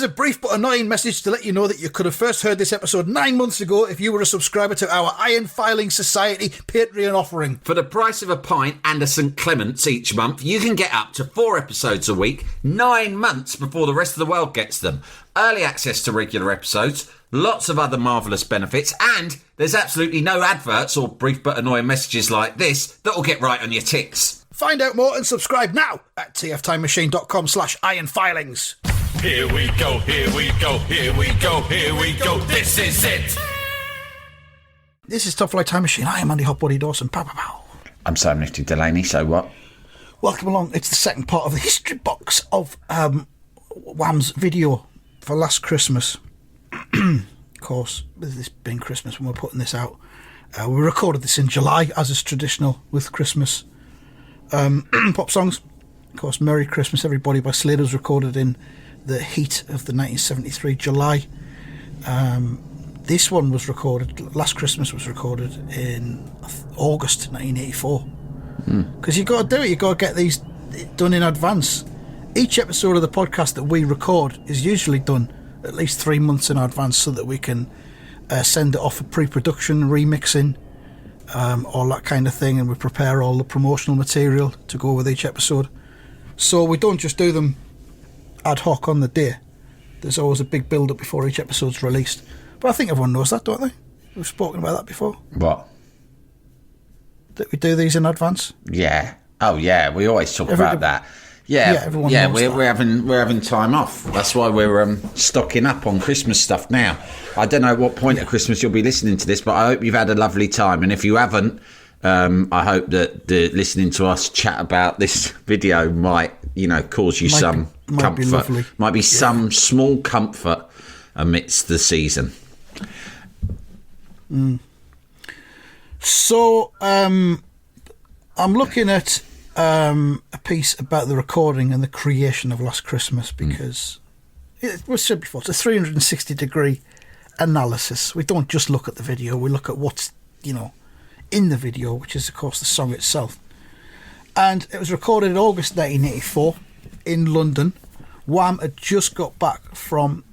Here's a brief but annoying message to let you know that you could have first heard this episode 9 months ago if you were a subscriber to our Iron Filing Society Patreon offering. For the price of a pint and a St Clement's each month, you can get up to 4 episodes a week, 9 months before the rest of the world gets them. Early access to regular episodes, lots of other marvellous benefits, and there's absolutely no adverts or brief but annoying messages like this that will get right on your ticks. Find out more and subscribe now at tftimemachine.com/ironfilings. Here we go, here we go, here we go, here we go, this is it! This is Top Flight Time Machine. I am Andy Hotbody Dawson. Pow, pow, pow. I'm Sam Nifty Delaney, so what? Welcome along. It's the second part of the history box of Wham's video for last Christmas. Of course, with this being Christmas when we're putting this out, we recorded this in July, as is traditional with Christmas pop songs. Of course, Merry Christmas Everybody by Slade was recorded in the heat of the 1973 July. This one was recorded, Last Christmas was recorded in August 1984. Because you've got to do it, you've got to get these done in advance. Each episode of the podcast that we record is usually done at least 3 months in advance so that we can send it off for pre-production, remixing, all that kind of thing, and we prepare all the promotional material to go with each episode. So we don't just do them ad hoc on the day. There's always a big build-up before each episode's released. But I think everyone knows that, don't they? We've spoken about that before. What? That we do these in advance. Yeah. Oh, yeah. We always talk about that. Yeah. Everyone knows that. We're having time off. That's why we're stocking up on Christmas stuff now. I don't know what point of Christmas you'll be listening to this, but I hope you've had a lovely time. And if you haven't, I hope that listening to us chat about this video might, cause you some comfort. Might be some small comfort amidst the season. So, I'm looking at a piece about the recording and the creation of Last Christmas because it was said before, it's a 360-degree analysis. We don't just look at the video, we look at what's, in the video, which is, of course, the song itself. And it was recorded in August 1984 in London. Wham had just got back from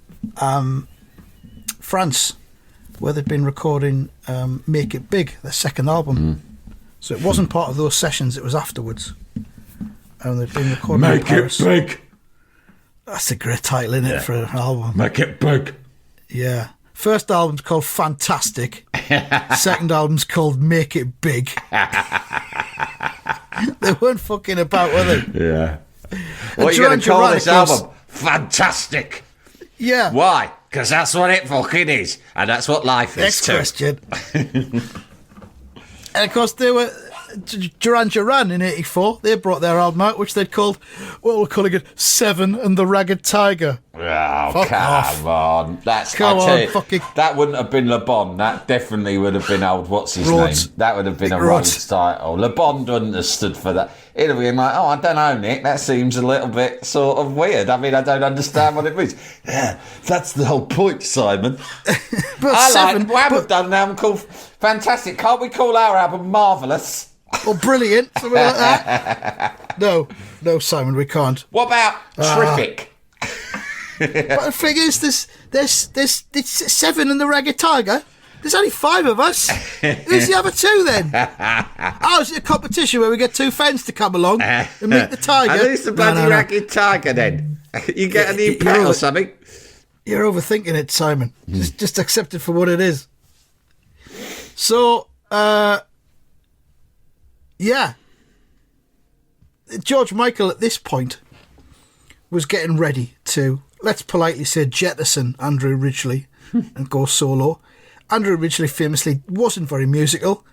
France, where they'd been recording Make It Big, their second album. So it wasn't part of those sessions, it was afterwards. And they'd been recording Make It Big! That's a great title, isn't it, for an album? Make It Big! Yeah. First album's called Fantastic. Second album's called Make It Big. They weren't fucking about, were they? Yeah. What are you going to call this album? Fantastic! Yeah. Why? Because that's what it fucking is. And that's what life is too. Next question. And of course, they were Duran Duran in '84. They brought their album out, which they'd called, we're calling it Seven and the Ragged Tiger. Oh, Fuck off. come on. Fucking... That wouldn't have been Le Bon. That definitely would have been old, what's his Rhodes. name? That would have been a Rhodes title. Le Bon wouldn't have stood for that. It'd have been like, I don't know, Nick, that seems a little bit sort of weird. I mean, I don't understand what it means. Yeah, that's the whole point, Simon. But Wham have done an album called Fantastic. Can't we call our album Marvellous? Or Brilliant, something like that. No, Simon, we can't. What about Terrific? But the thing is, there's Seven and the Ragged Tiger. There's only 5 of us. Who's the other 2 then? Oh, is it a competition where we get 2 friends to come along and meet the tiger? And who's the bloody Ragged Tiger then? You get a new pet or something? You're overthinking it, Simon. Just accept it for what it is. So, yeah. George Michael at this point was getting ready to, let's politely say, jettison Andrew Ridgeley and go solo. Andrew Ridgeley famously wasn't very musical.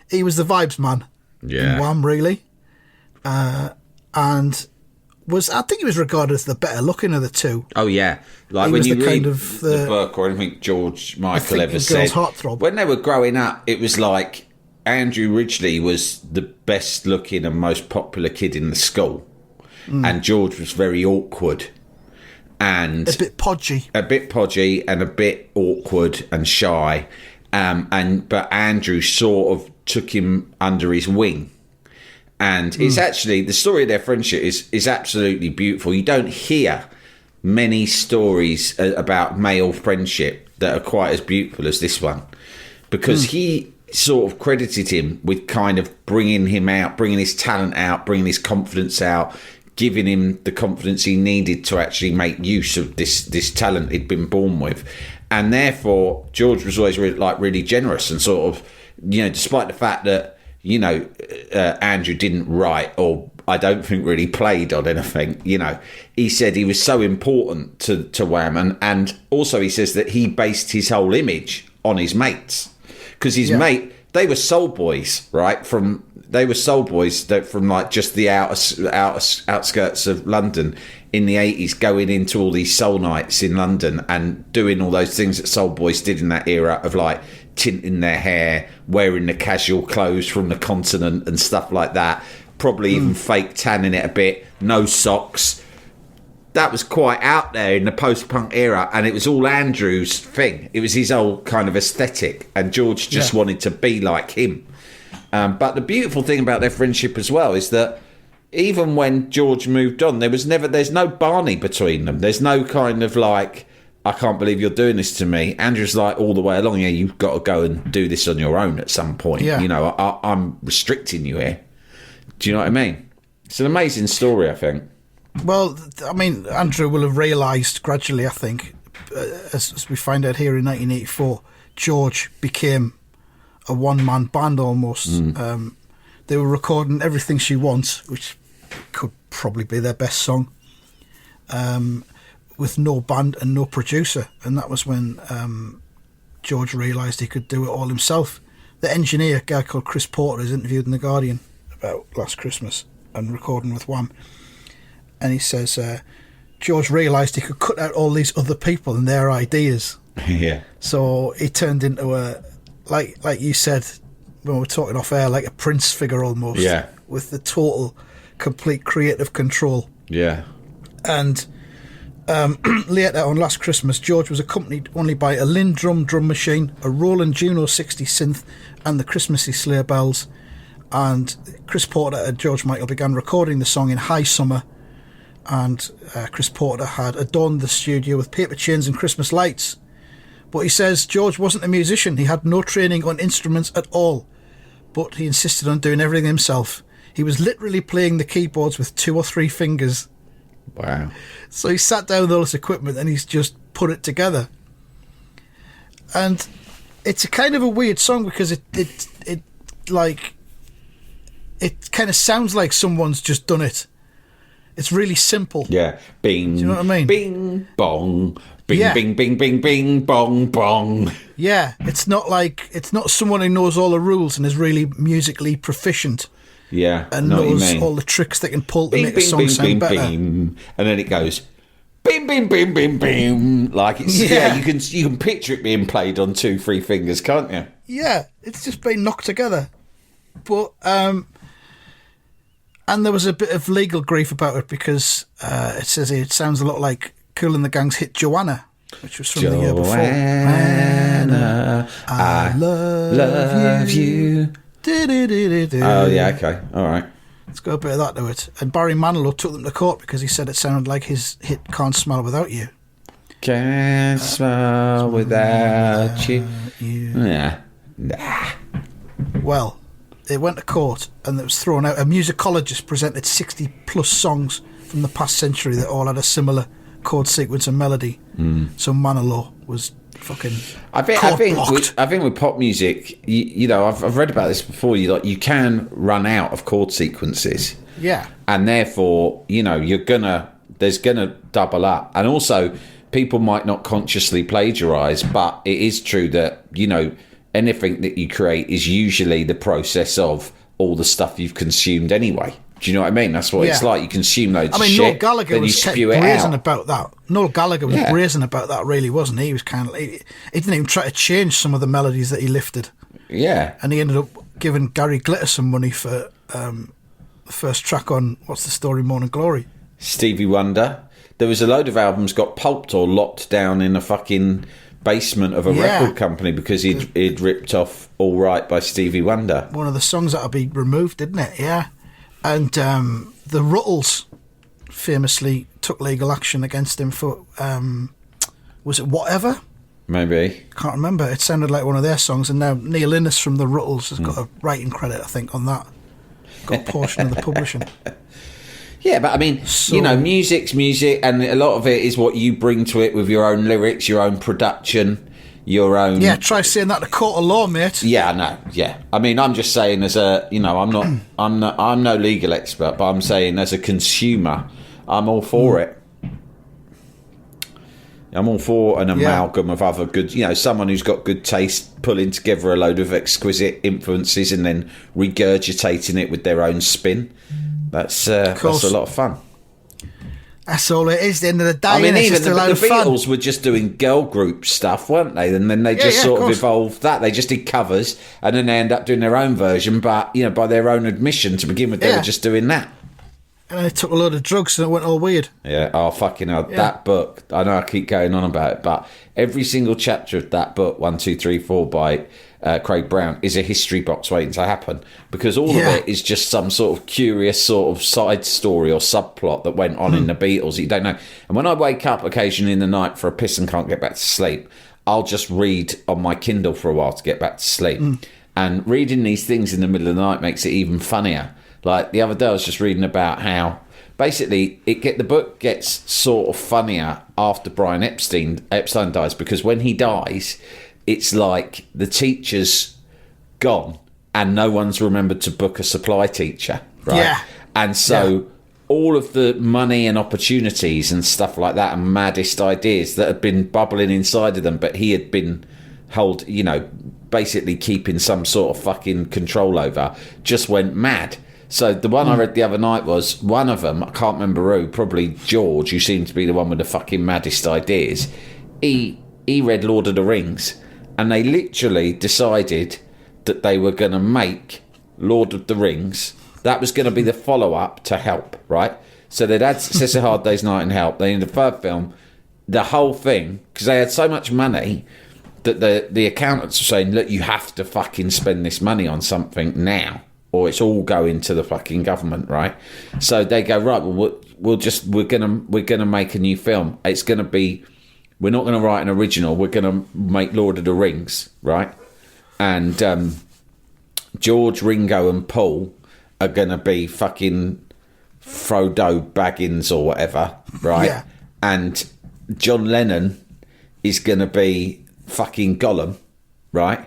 He was the vibes man in Wham, really. And I think he was regarded as the better looking of the 2. Oh, yeah. Like he when you read the book or anything George Michael ever said, heartthrob. When they were growing up, it was like Andrew Ridgeley was the best looking and most popular kid in the school. And George was very awkward. And a bit podgy and a bit awkward and shy, but Andrew sort of took him under his wing, and it's actually the story of their friendship is absolutely beautiful. You don't hear many stories about male friendship that are quite as beautiful as this one, because he sort of credited him with kind of bringing him out, bringing his talent out, bringing his confidence out, giving him the confidence he needed to actually make use of this talent he'd been born with. And therefore, George was always really generous and sort of, despite the fact that, Andrew didn't write, or I don't think really played on anything, he said he was so important to Wham. And also he says that he based his whole image on his mates. Because his mate, they were soul boys, right? They were soul boys from like just the outskirts of London in the 80s, going into all these soul nights in London and doing all those things that soul boys did in that era of like tinting their hair, wearing the casual clothes from the continent and stuff like that. Probably even fake tanning it a bit, no socks. That was quite out there in the post-punk era, and it was all Andrew's thing. It was his whole kind of aesthetic, and George just wanted to be like him. But the beautiful thing about their friendship as well is that even when George moved on, there's no Barney between them. There's no kind of like, I can't believe you're doing this to me. Andrew's like all the way along, you've got to go and do this on your own at some point. Yeah. I'm restricting you here. Do you know what I mean? It's an amazing story, I think. Well, I mean, Andrew will have realised gradually, I think, as we find out here in 1984, George became a one-man band almost. They were recording Everything She Wants, which could probably be their best song, with no band and no producer. And that was when George realised he could do it all himself. The engineer, a guy called Chris Porter, is interviewed in The Guardian about Last Christmas and recording with Wham. And he says, George realised he could cut out all these other people and their ideas. Yeah. So he turned into a, like you said when we were talking off air, like a Prince figure almost. Yeah. With the total, complete creative control. Yeah. And later on Last Christmas, George was accompanied only by a Lindrum drum machine, a Roland Juno 60 synth, and the Christmassy sleigh bells. And Chris Porter and George Michael began recording the song in high summer. And Chris Porter had adorned the studio with paper chains and Christmas lights. But he says George wasn't a musician. He had no training on instruments at all. But he insisted on doing everything himself. He was literally playing the keyboards with 2 or 3 fingers. Wow. So he sat down with all this equipment and he's just put it together. And it's a kind of a weird song because it kind of sounds like someone's just done it. It's really simple. Yeah. Bing. Do you know what I mean? Bing, bong. Bing, bing, bing, bing, bing, bong, bong. Yeah. It's not someone who knows all the rules and is really musically proficient. Yeah. And knows all the tricks they can pull to bing, make bing, a song bing, sound bing, better. Bing. And then it goes, bing, bing, bing, bing, bing. Like it's, you can picture it being played on 2, 3 fingers, can't you? Yeah. It's just been knocked together. But, and there was a bit of legal grief about it because it says it sounds a lot like Kool and the Gang's hit Joanna, which was from the year before. Joanna, I love you. Oh, yeah, okay. All right. Let's go a bit of that to it. And Barry Manilow took them to court because he said it sounded like his hit Can't Smile Without You. Can't smile without you. Yeah. Nah. Well, it went to court and it was thrown out. A musicologist presented 60 plus songs from the past century that all had a similar chord sequence and melody. So Manilow was fucking I think with pop music, I've read about this before. You can run out of chord sequences. Yeah. And therefore, there's gonna double up. And also, people might not consciously plagiarise, but it is true that anything that you create is usually the process of all the stuff you've consumed anyway. Do you know what I mean? That's what it's like. You consume loads of shit, Noel Gallagher was brazen about that. Noel Gallagher was Yeah. brazen about that, really, wasn't he? He was kind of... He didn't even try to change some of the melodies that he lifted. Yeah. And he ended up giving Gary Glitter some money for the first track on What's the Story, Morning Glory. Stevie Wonder. There was a load of albums got pulped or locked down in a fucking basement of a record company because he'd ripped off All Right by Stevie Wonder. One of the songs that'll be removed, didn't it? Yeah. And the Ruttles famously took legal action against him for, was it Whatever? Maybe. Can't remember. It sounded like one of their songs, and now Neil Innes from the Ruttles has got a writing credit, I think, on that. Got a portion of the publishing. Yeah, but I mean, music's music, and a lot of it is what you bring to it with your own lyrics, your own production, your own... Yeah, try saying that to court of law, mate. Yeah, I know. Yeah, I mean, I'm just saying as a, I'm no legal expert, but I'm saying as a consumer, I'm all for it. I'm all for an amalgam of other good, someone who's got good taste pulling together a load of exquisite influences and then regurgitating it with their own spin. That's a lot of fun. That's all it is at the end of the day. I mean, even the fun. Beatles were just doing girl group stuff, weren't they? And then they just sort of evolved that. They just did covers and then they end up doing their own version, but, by their own admission to begin with, they were just doing that. And they took a load of drugs and it went all weird. Yeah, fucking hell. Yeah. That book, I know I keep going on about it, but every single chapter of that book, 1, 2, 3, 4 by Craig Brown, is a history box waiting to happen. Because all of it is just some sort of curious sort of side story or subplot that went on in the Beatles that you don't know. And when I wake up occasionally in the night for a piss and can't get back to sleep, I'll just read on my Kindle for a while to get back to sleep. And reading these things in the middle of the night makes it even funnier. Like the other day I was just reading about how basically the book gets sort of funnier after Brian Epstein dies, because when he dies, it's like the teacher's gone and no one's remembered to book a supply teacher, right? Yeah. And so all of the money and opportunities and stuff like that and maddest ideas that had been bubbling inside of them, but he had been basically keeping some sort of fucking control over, just went mad. So the one I read the other night was one of them, I can't remember who, probably George, who seemed to be the one with the fucking maddest ideas. He read Lord of the Rings, and they literally decided that they were going to make Lord of the Rings. That was going to be the follow-up to Help, right? So they'd had Success A Hard Day's Night and Help. Then in the third film, the whole thing, because they had so much money that the accountants were saying, look, you have to fucking spend this money on something now, or it's all going to the fucking government, right? So they go, right, well, we're gonna make a new film. It's gonna be, we're not gonna write an original. We're gonna make Lord of the Rings, right? And George, Ringo, and Paul are gonna be fucking Frodo Baggins or whatever, right? Yeah. And John Lennon is gonna be fucking Gollum, right?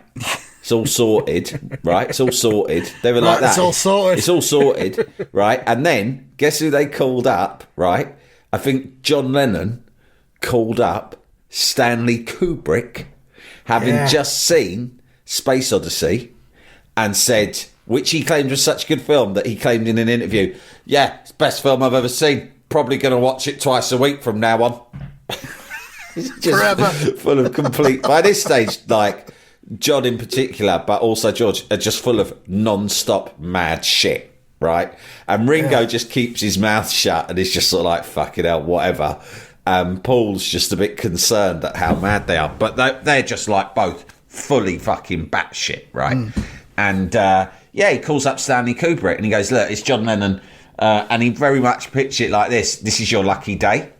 It's all sorted, right? It's all sorted. They were like that. It's all sorted. It's all sorted, right? And then, guess who they called up, right? I think John Lennon called up Stanley Kubrick, having just seen Space Odyssey, and said, which he claimed was such a good film that he claimed in an interview, it's the best film I've ever seen. Probably going to watch it twice a week from now on. It's just forever. Full of complete... By this stage, like... John in particular, but also George, are just full of non-stop mad shit, right? And Ringo just keeps his mouth shut and is just sort of like, fucking hell, whatever. Paul's just a bit concerned at how mad they are. But they're just like both fully fucking batshit, right? And he calls up Stanley Kubrick and he goes, look, it's John Lennon. And he very much pitched it like this. This is your lucky day.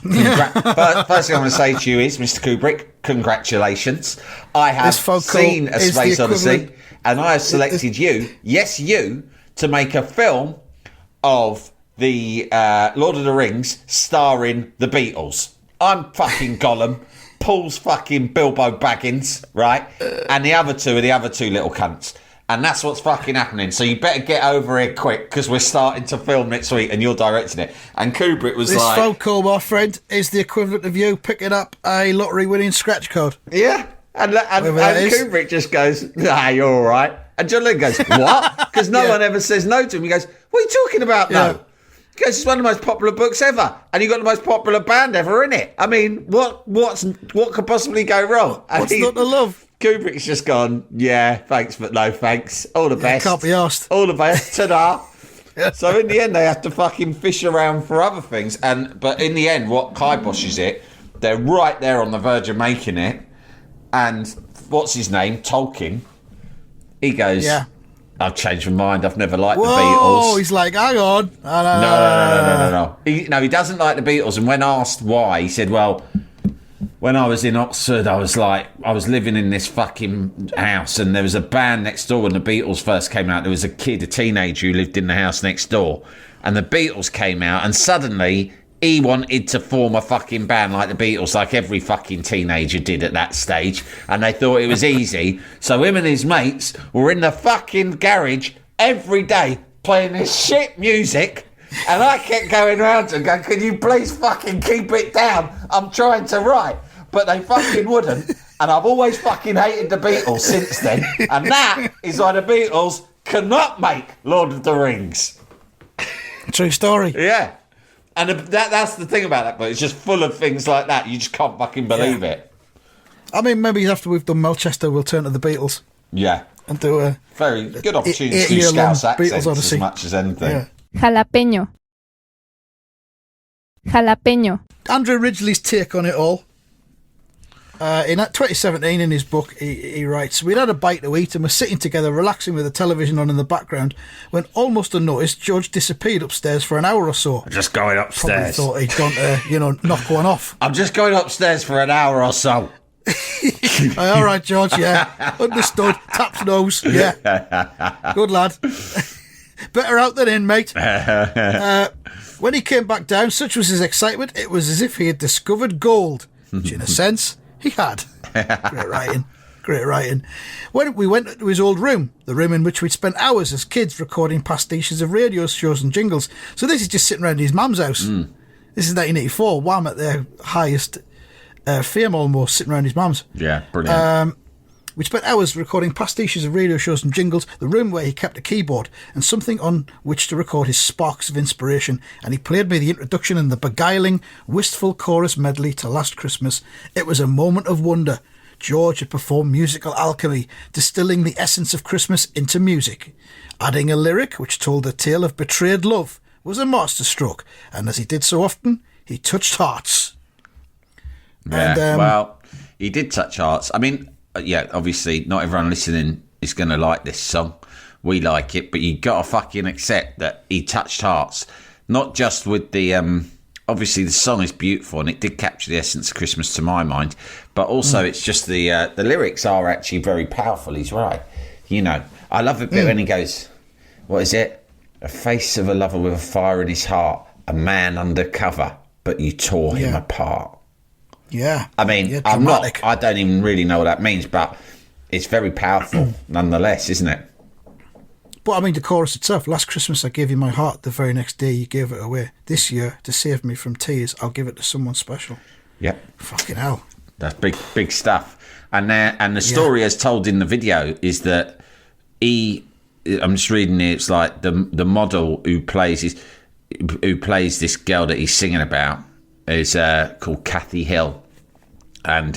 First thing I'm going to say to you is, Mr. Kubrick, congratulations. I have seen A Space Odyssey, and I have selected you, to make a film of the Lord of the Rings starring the Beatles. I'm fucking Gollum. Paul's fucking Bilbo Baggins, right? And the other two are the other two little cunts. And that's what's fucking happening. So you better get over here quick, because we're starting to film next week and you're directing it. And Kubrick was this phone call, my friend, is the equivalent of you picking up a lottery-winning scratch card. Yeah. And Kubrick just goes, nah, you're all right. And John Lennon goes, what? Because no one ever says no to him. He goes, what are you talking about, no? He goes, it's one of the most popular books ever. And you've got the most popular band ever in it. I mean, what could possibly go wrong? What's not to love? Kubrick's just gone, thanks, but no thanks. All the best. Can't be asked. All the best. Ta-da. So in the end, they have to fucking fish around for other things. But in the end, what kiboshes it, they're right there on the verge of making it. And what's his name? Tolkien. He goes, I've changed my mind. I've never liked the Whoa, Beatles. he's like, hang on. No. He doesn't like the Beatles. And when asked why, he said, well, when I was in Oxford, I was living in this fucking house and there was a band next door when the Beatles first came out. There was a teenager who lived in the house next door. And the Beatles came out and suddenly he wanted to form a fucking band like the Beatles, like every fucking teenager did at that stage. And they thought it was easy. So him and his mates were in the fucking garage every day playing this shit music. And I kept going round and going, can you please fucking keep it down? I'm trying to write. But they fucking wouldn't. And I've always fucking hated the Beatles since then. And that is why the Beatles cannot make Lord of the Rings. True story. Yeah. And that's the thing about that book. It's just full of things like that. You just can't fucking believe it. I mean, maybe after we've done Melchester, we'll turn to the Beatles. Yeah. And do a very good opportunity to do eight-year-long Scouse accents Beatles Odyssey. as much as anything. Yeah. Jalapeño. Jalapeño. Andrew Ridgeley's take on it all. In 2017, in his book, he writes, we'd had a bite to eat and were sitting together relaxing with the television on in the background when almost unnoticed George disappeared upstairs for an hour or so. Just going Probably upstairs. thought he'd gone to, knock one off. I'm just going upstairs for an hour or so. All right, George, yeah. Understood. Taps nose, yeah. Good lad. Better out than in, mate. When he came back down, such was his excitement, it was as if he had discovered gold, which in a sense, he had. Great writing. When we went to his old room, the room in which we'd spent hours as kids recording pastiches of radio shows and jingles. So this is just sitting around his mum's house. This is 1984, Wham at their highest fame almost, sitting around his mum's. Yeah, brilliant. We spent hours recording pastiches of radio shows and jingles, the room where he kept a keyboard and something on which to record his sparks of inspiration, and he played me the introduction and the beguiling, wistful chorus medley to Last Christmas. It was a moment of wonder. George had performed musical alchemy, distilling the essence of Christmas into music. Adding a lyric which told the tale of betrayed love was a masterstroke, and as he did so often, he touched hearts. Yeah, And, well, he did touch hearts. I mean, yeah, obviously not everyone listening is going to like this song. We like it, but you got to fucking accept that he touched hearts. Not just with the, obviously the song is beautiful and it did capture the essence of Christmas to my mind, but also it's just the lyrics are actually very powerful. He's right. You know, I love the bit when he goes, what is it? A face of a lover with a fire in his heart, a man undercover, but you tore him apart. Yeah. I mean, yeah, I don't even really know what that means, but it's very powerful nonetheless, isn't it? But I mean, the chorus itself, last Christmas I gave you my heart, the very next day you gave it away. This year, to save me from tears, I'll give it to someone special. Yep. Fucking hell. That's big stuff. And the story as told in the video is that I'm just reading it, it's like the model who plays this girl that he's singing about is called Kathy Hill, and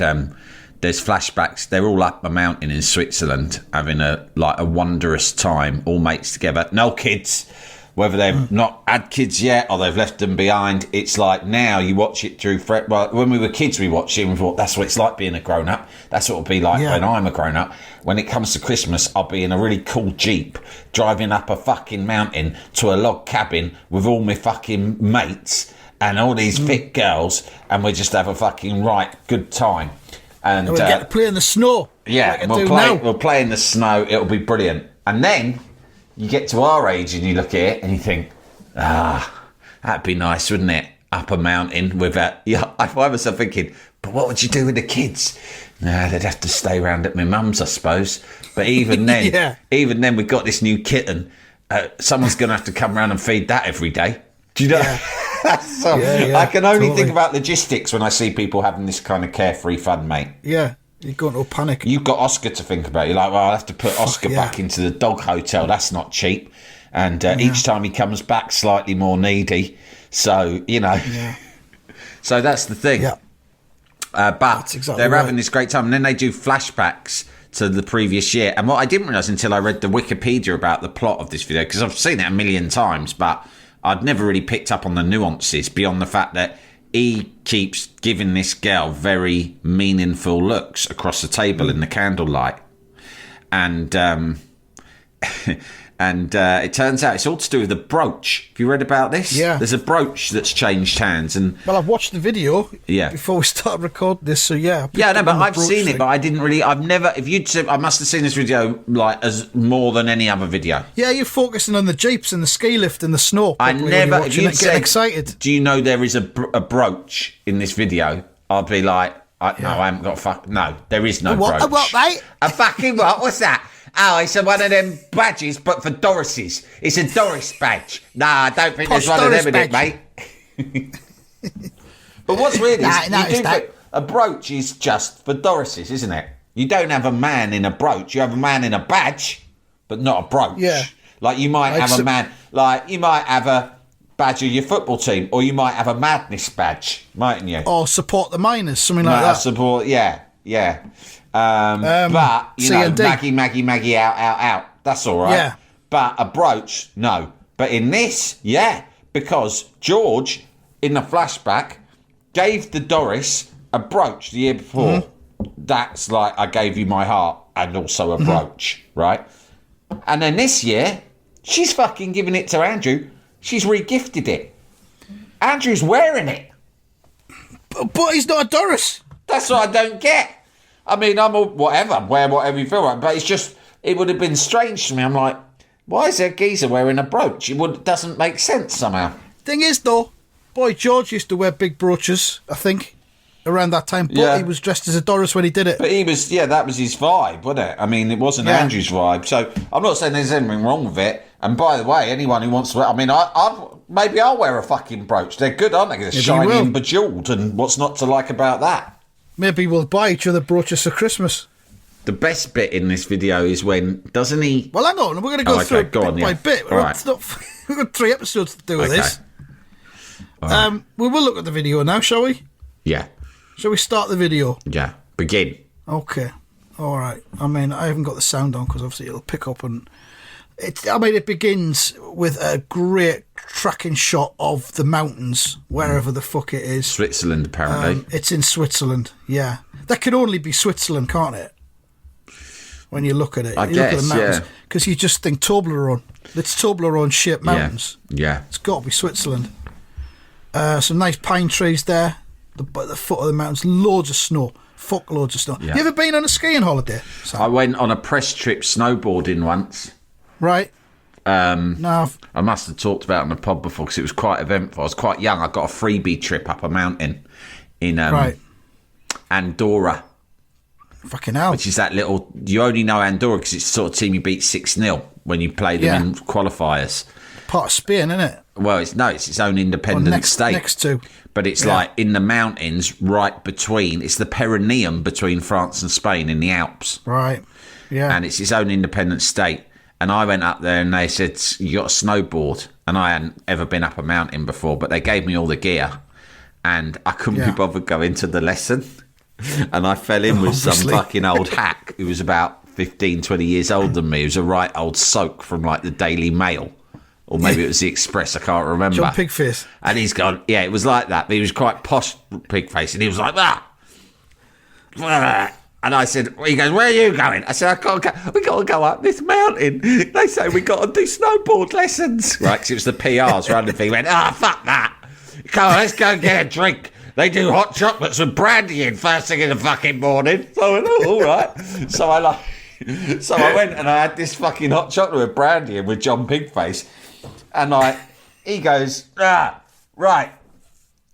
there's flashbacks. They're all up a mountain in Switzerland having a wondrous time, all mates together, no kids, whether they've not had kids yet or they've left them behind. It's like now you watch it through well, when we were kids we watched it and we thought that's what it's like being a grown-up, that's what it'll be like when I'm a grown-up. When it comes to Christmas, I'll be in a really cool Jeep driving up a fucking mountain to a log cabin with all my fucking mates and all these fit girls, and we just have a fucking good time. And we get to play in the snow. Yeah, we'll play in the snow. It'll be brilliant. And then you get to our age and you look at it and you think, that'd be nice, wouldn't it? Up a mountain with that. Yeah, I find myself thinking, but what would you do with the kids? Nah, they'd have to stay around at my mum's, I suppose. But even then, even then, we've got this new kitten. Someone's going to have to come around and feed that every day. Do you know? Yeah. I can only think about logistics when I see people having this kind of carefree fun, mate. Yeah, you're going to a panic. You've got Oscar to think about. You're like, well, I'll have to put Oscar back into the dog hotel. That's not cheap. And each time he comes back, slightly more needy. So, you know. Yeah. So that's the thing. Yeah. But exactly they're having this great time. And then they do flashbacks to the previous year. And what I didn't realise until I read the Wikipedia about the plot of this video, because I've seen it a million times, but I'd never really picked up on the nuances beyond the fact that he keeps giving this girl very meaningful looks across the table in the candlelight. And And it turns out it's all to do with the brooch. Have you read about this? Yeah. There's a brooch that's changed hands. And Well, I've watched the video Yeah. before we started recording this, so yeah. yeah, no, but I've seen it, but I didn't really. I've never. If you'd said, I must have seen this video like as more than any other video. Yeah, you're focusing on the jeeps and the ski lift and the snow. I probably, when you're never. If watching you'd it, said, getting excited. do you know there is a brooch in this video? I'd be like, no, I haven't got no, there is no What? brooch. What, mate? A fucking what? What's that? Oh, it's one of them badges, but for Doris's. It's a Doris badge. Nah, I don't think Posh there's one Doris of them in badge. it, mate. But what's weird is No, you do think a brooch is just for Doris's, isn't it? You don't have a man in a brooch. You have a man in a badge, but not a brooch. Yeah. Like you might have a so- man, like you might have a badge of your football team, or you might have a madness badge, mightn't you? Or support the miners, something like that. Support, yeah. But you know, C&D. Maggie, out. That's all right. Yeah. But a brooch, no. But in this, yeah, because George in the flashback gave the Doris a brooch the year before. That's like I gave you my heart and also a brooch, right? And then this year, she's fucking giving it to Andrew. She's re-gifted it. Andrew's wearing it. But he's not a Doris. That's what I don't get. I mean, I'm all, whatever, wear whatever you feel like, but it's just, it would have been strange to me. I'm like, why is there a geezer wearing a brooch? It doesn't make sense somehow. Thing is, though, boy George used to wear big brooches, I think, around that time. But Yeah. he was dressed as a Doris when he did it. But he was, yeah, that was his vibe, wasn't it? I mean, it wasn't Yeah. Andrew's vibe. So I'm not saying there's anything wrong with it. And by the way, anyone who wants to wear, I mean, maybe I'll wear a fucking brooch. They're good, aren't they? They're you shiny will. and bejewelled. And what's not to like about that? Maybe we'll buy each other brooches for Christmas. The best bit in this video is when, doesn't he? Well, hang on. We're going to go Oh, okay, through it go bit on, by yeah. bit. All right. We've got 3 episodes to do with Okay. this. We will look at the video now, shall we? Yeah, Shall we start the video? yeah. Begin. Okay. All right. I mean, I haven't got the sound on because obviously it'll pick up and... it begins with a great tracking shot of the mountains, wherever the fuck it is. Switzerland, apparently. It's in Switzerland, yeah. That can only be Switzerland, can't it? When you look at it. I you look at guess, the mountains, yeah. because you just think Toblerone. It's Toblerone-shaped mountains. Yeah. It's got to be Switzerland. Some nice pine trees there. At the foot of the mountains. Loads of snow. Fuck loads of snow. Yeah. You ever been on a skiing holiday, Sam? I went on a press trip snowboarding once. Right. No, I must have talked about it on the pod before because it was quite eventful. I was quite young. I got a freebie trip up a mountain in right. Andorra, Fucking hell. which is that little... You only know Andorra because it's the sort of team you beat 6-0 when you play them in qualifiers. Part of Spain, isn't it? Well, it's its own independent next state. next to. But it's Yeah. like in the mountains right between... It's the Pyrenean between France and Spain in the Alps. Right. Yeah. And it's its own independent state. And I went up there and they said, you got to snowboard. And I hadn't ever been up a mountain before, but they gave me all the gear. And I couldn't be Yeah. bothered going to the lesson. And I fell in with some Obviously. fucking old hack who was about 15, 20 years older than me. He was a right old soak from like the Daily Mail. Or maybe it was the Express, I can't remember. John Pigface. And he's gone, yeah, it was like that. But he was quite posh pig-faced. And he was like, that. And I said, he goes, where are you going? I said, I can't go. We got to go up this mountain. They say we got to do snowboard lessons. Right, because it was the PRs running the thing. He went, fuck that. Come on, let's go and get a drink. They do hot chocolates with brandy in first thing in the fucking morning. So I went, all right. So I went and I had this fucking hot chocolate with brandy in with John Pigface. And he goes, right.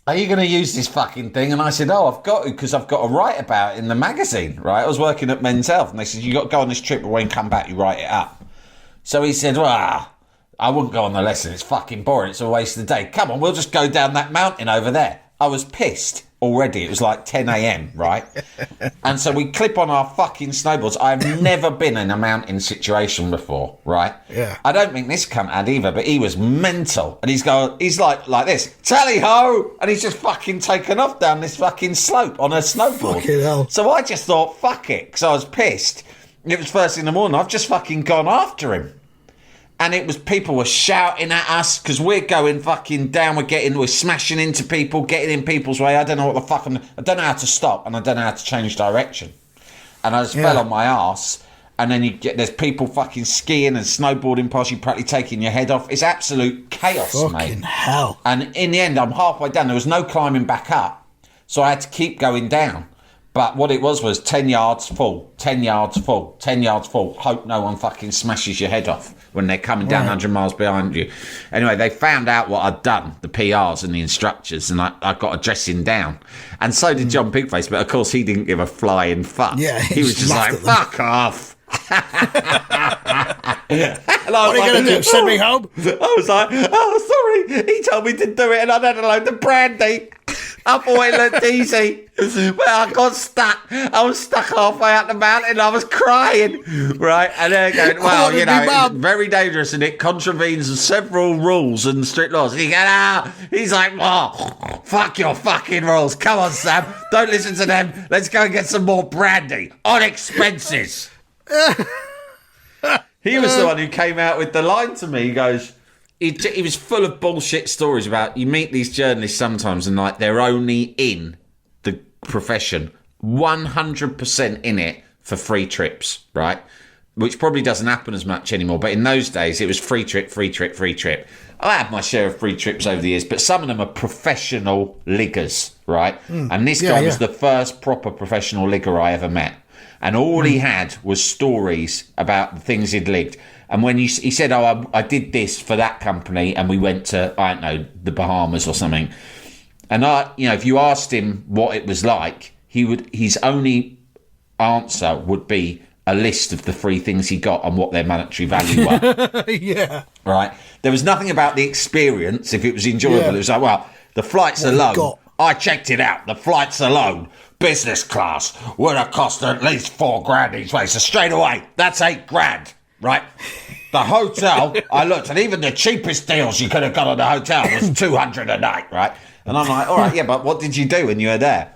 Are you going to use this fucking thing? And I said, I've got to, because I've got to write about it in the magazine, right? I was working at Men's Health, and they said, you got to go on this trip, but when you come back, you write it up. So he said, I wouldn't go on the lesson. It's fucking boring. It's a waste of the day. Come on, we'll just go down that mountain over there. I was pissed already. It was like 10 a.m., right? And so we clip on our fucking snowboards. I've never been in a mountain situation before, right? Yeah. I don't think this cunt had either, but he was mental. And he's like this, tally ho! And he's just fucking taken off down this fucking slope on a snowboard. Fucking hell. So I just thought, fuck it, because I was pissed. It was first in the morning. I've just fucking gone after him. And it was, people were shouting at us because we're going fucking down. We're smashing into people, getting in people's way. I don't know what the fuck I don't know how to stop and I don't know how to change direction. And I just fell on my arse. and then there's people fucking skiing and snowboarding past you, practically taking your head off. It's absolute chaos, mate. Fucking hell. And in the end, I'm halfway down. There was no climbing back up, so I had to keep going down. But what it was 10 yards full, 10 yards full, 10 yards full. Hope no one fucking smashes your head off when they're coming down 100 miles behind you. Anyway, they found out what I'd done, the PRs and the instructors, and I got a dressing down. And so did John Pigface, but of course he didn't give a flying fuck. Yeah, he was just like, fuck off. What are you going to do, send me home? I was like, oh, sorry. He told me to do it and I'd had a load of brandy. I thought it looked easy. But I got stuck. I was stuck halfway up the mountain. I was crying. Right? And they're going, well, you know, it's very dangerous and it contravenes several rules and strict laws. And he goes, he's like, oh, fuck your fucking rules. Come on, Sam. Don't listen to them. Let's go and get some more brandy on expenses. He was the one who came out with the line to me. He goes, he was full of bullshit stories about, you meet these journalists sometimes and like they're only in the profession 100% in it for free trips, right? Which probably doesn't happen as much anymore. But in those days, it was free trip, free trip, free trip. I had my share of free trips over the years, but some of them are professional liggers, right? And this guy was the first proper professional ligger I ever met. And all he had was stories about the things he'd ligged. And when he said, I did this for that company and we went to, I don't know, the Bahamas or something. And if you asked him what it was like, his only answer would be a list of the 3 things he got and what their monetary value were. Yeah. Right. There was nothing about the experience, if it was enjoyable. Yeah. It was like, well, the flights alone, I checked it out. The flights alone, business class, would have cost at least $4,000 each way. So straight away, that's $8,000. Right, the hotel, I looked, and even the cheapest deals you could have got on the hotel was $200 a night, right? And I'm like, all right, yeah, but what did you do when you were there?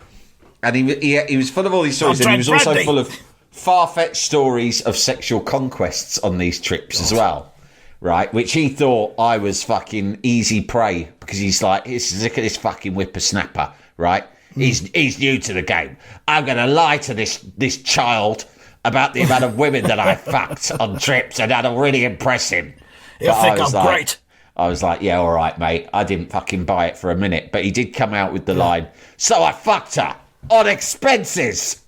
And he was full of all these stories, and he was also full of far-fetched stories of sexual conquests on these trips as well, right? Which he thought I was fucking easy prey, because he's like, look at this fucking whippersnapper, right? He's new to the game. I'm going to lie to this child about the amount of women that I fucked on trips, and that'll really impress him. He'll think I'm great. I was like, yeah, all right, mate. I didn't fucking buy it for a minute, but he did come out with the line, so I fucked her on expenses.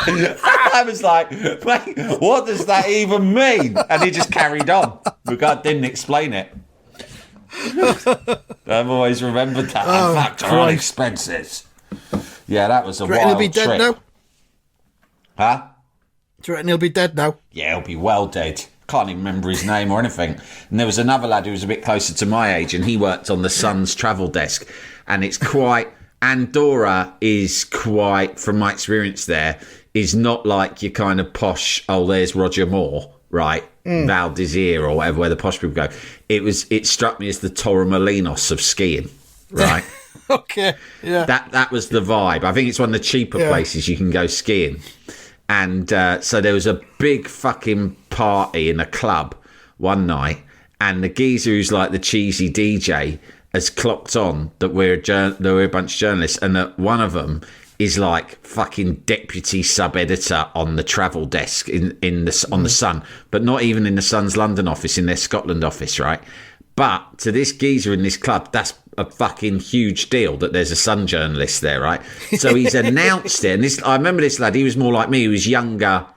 I was like, mate, what does that even mean? And he just carried on. The guy didn't explain it. I've always remembered that. I fucked her on expenses. Yeah, that was a wild trip. He'll be dead now? Huh? Do you reckon he'll be dead now? Yeah, he'll be well dead. Can't even remember his name or anything. And there was another lad who was a bit closer to my age, and he worked on the Sun's travel desk. And it's quite... Andorra is quite, from my experience there, is not like your kind of posh, oh, there's Roger Moore, right? Val d'Isere or whatever, where the posh people go. It struck me as the Torremolinos of skiing, right? Okay, yeah. That was the vibe. I think it's one of the cheaper places you can go skiing. And so there was a big fucking party in a club one night, and the geezer who's like the cheesy DJ has clocked on that we're a bunch of journalists, and that one of them is like fucking deputy sub-editor on the travel desk on the Sun, but not even in the Sun's London office, in their Scotland office, right? But to this geezer in this club, that's a fucking huge deal that there's a Sun journalist there, right? So he's announced it. And I remember this lad, he was more like me, he was younger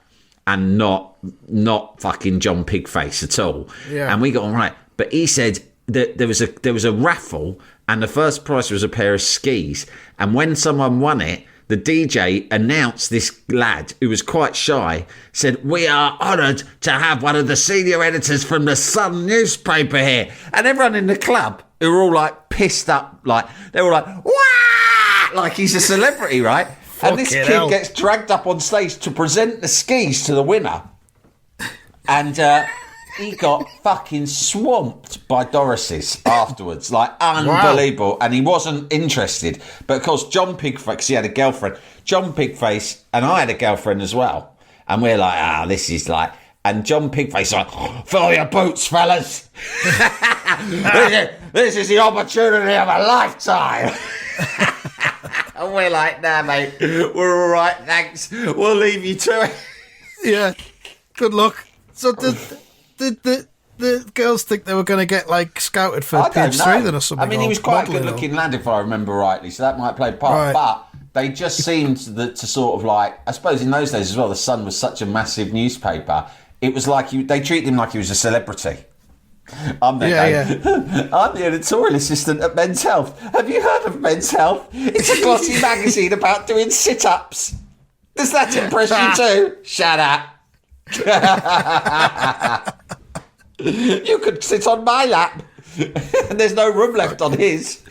and not fucking John Pigface at all. Yeah. And we got on right. But he said that there was a raffle, and the first prize was a pair of skis. And when someone won it, the DJ announced this lad, who was quite shy, said, "We are honoured to have one of the senior editors from the Sun newspaper here." And everyone in the club, who were all like pissed up, like they were like, "Wah!" Like he's a celebrity, right? And this kid gets dragged up on stage to present the skis to the winner. And he got fucking swamped by Doris's afterwards, like unbelievable. Wow. And he wasn't interested. But of course, John Pigface, he had a girlfriend. John Pigface and I had a girlfriend as well. And we're like, this is like... And John Pigface like, fill your boots, fellas. This is the opportunity of a lifetime. And we're like, nah, mate, we're all right, thanks. We'll leave you to it. Yeah. Good luck. So did the girls think they were going to get like scouted for I page don't know. 3 then or something? I mean, he or was quite a modelling good-looking or- lad, if I remember rightly, so that might play part. Right. But they just seemed to sort of like, I suppose in those days as well, the Sun was such a massive newspaper. It was like they treated him like he was a celebrity. I'm the I'm the editorial assistant at Men's Health. Have you heard of Men's Health? It's a glossy magazine about doing sit-ups. Does that impress you too? Shut up. You could sit on my lap. And there's no room left on his.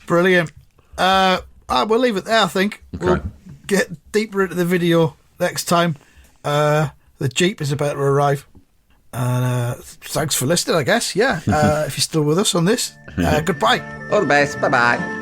Brilliant. We'll leave it there, I think. Okay. We'll get deeper into the video next time. The Jeep is about to arrive. And thanks for listening, I guess. Yeah. If you're still with us on this, goodbye. All the best. Bye-bye.